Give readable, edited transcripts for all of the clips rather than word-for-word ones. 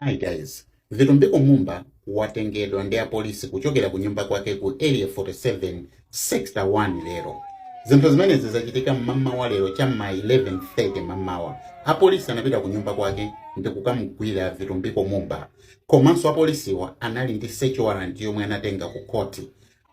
Hi guys, Vitumbiko Mumba watengedwa ndi apolisi kuchokera ku nyumba kwake ku area 47 sector 1 lero. Zinthu zimenezi zachitika mmamawa lero cham'ma 11:30 mamawa. Apolisi anapita ku nyumba kwake ndi kukamugwira Vitumbiko Mumba. Komanso apolisiwa anali ndi search warrant yomwe anatenga ku koti.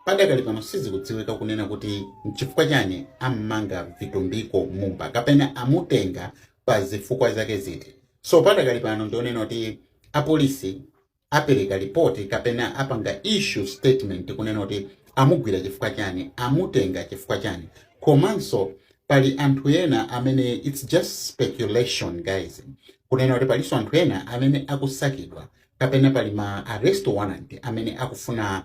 Padakali pano sizikudziwika kunena kuti nchifukwa chani ammanga Vitumbiko Mumba kapena amutenga pa zifukwa zake ziti. So padakali pano ndionena kuti apolisi apereka ripoti kapena apanga issue statement kunena kuti amugwira chifukwa chani, amutenga chifukwa chani. Komanso pali anthu ena amene it's just speculation guys. Kunena kuti paliso anthu ena amene akusakidwa kapena pali ma arrest warrant amene akufuna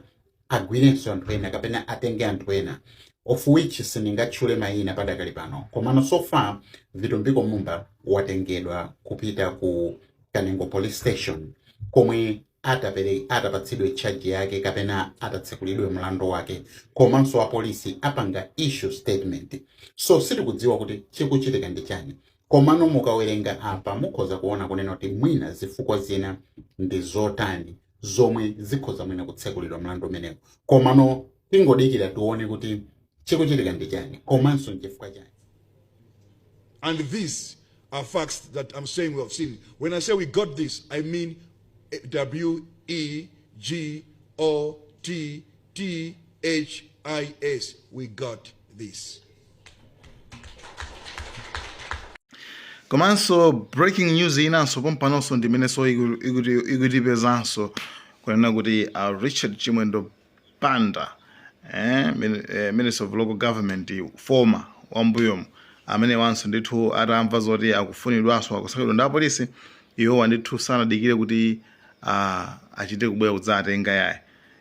agwirenso anthu ena kapena atenge anthu ena, of which siningatchule mayina padakali pano. Komano so far Vitumbiko Mumba watengedwa kupita ku Kanengo police station komwe atapatsidwe charge yake kapena atatsekulidwe mlandu wake. Komanso apolisi apanga issue statement. So sitikudziwa kuti chikuchitika ndi chani. Komano mukawerenga apa mukhoza kuona kunena kuti mwina zifukwa zina ndi zotani zomwe zikhoza mwina kutsekulidwa mlandu umenewo. Komano tingodikira tione kuti chikuchitika ndi chani komanso nchifukwa chani. And these are facts that I'm saying we have seen. When I say we got this, I mean WEGOTTHIS. We got this. Komanso breaking news inanso pompanonso ndimeneso ikutipezanso kunena kuti Richard Chimwendo Banda, Minister of Local Government, former wambuyomu, amene wanso ndithu atamva zoti akufunidwaso akusakidwa ndi apolisi, iwo ndithu sanadikire kuti achite kubwera kudzatenga yaye.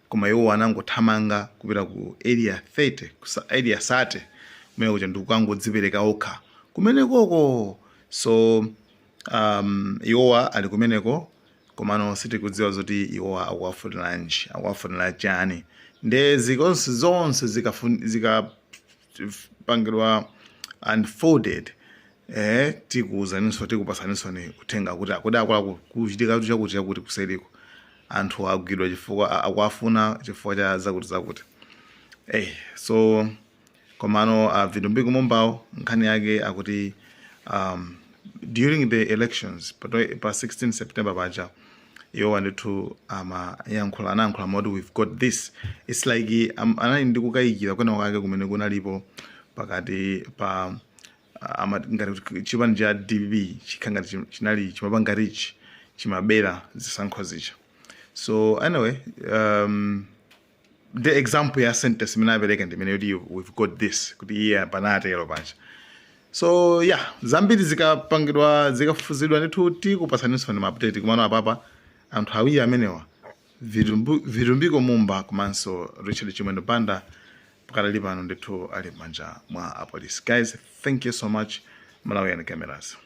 Koma iwo anangothamanga kupita ku area 30, area 30, kumene kuja ndikukangodzipereka okha kumenekoko. So iwowa ali kumeneko, komano sitikudziwa zoti iwowa akuwafunira chani. Nde zikonse zonse zikapangidwa unfolded, tikuuzaninso tikupasaniso ni kutenga kuti akudakula kuchitika chakuti kuseriko anthu agwidwa chifukwa akuafuna chifukwa cha zakuti. So komano Vitumbiko Mumba nkhani yake akuti during the elections pa 16 September paja iwo ndithu anayankhula moti we've got this. It's like anali ndikukayikira kwena kwake kumene kunalipo pakati pa ngati chipani cha DBB chikhangati chinali chimapanga rich chimabera zisankho zicha. So anyway, the example ya sentence imene apereka ndimene yoti we've got this kuti iye panatero pacha. So yeah, zambiri zikapangidwa zikafuzidwa ndithu tikupasaniso ni update kumano apapa anthu awiri amenewa Vitumbiko Mumba komanso Richard Chimwendo Banda pakali pano ndithu ali manja mwa apolisi. Guys, thank you so much. Malawi and cameras.